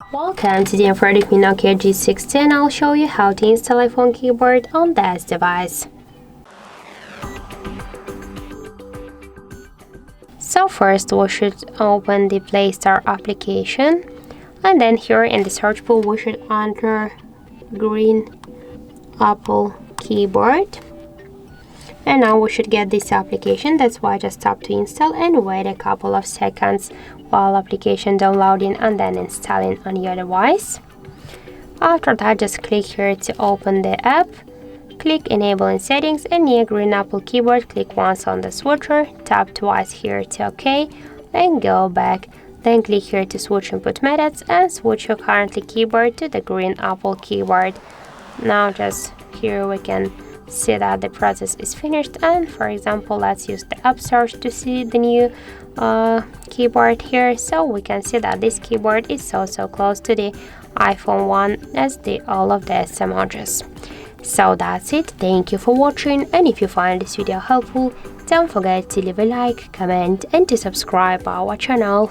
Welcome to the info with NOKIA G60, and I'll show you how to install iPhone keyboard on this device. So first we should open the Play Store application, and then here in the search bar we should enter green Apple keyboard. And now we should get this application. That's why I just tap to install and wait a couple of seconds while application downloading and then installing on your device. After that, just click here to open the app, click enable in settings, and near green Apple keyboard click once on the switcher, tap twice here to OK, then go back, then click here to switch input methods and switch your currently keyboard to the green Apple keyboard. Now just here we can see that the process is finished, and for example let's use the app search to see the new keyboard here. So we can see that this keyboard is so close to the iPhone 1 as all of the emojis. So that's it. Thank you for watching, and if you find this video helpful, don't forget to leave a like, comment and to subscribe our channel.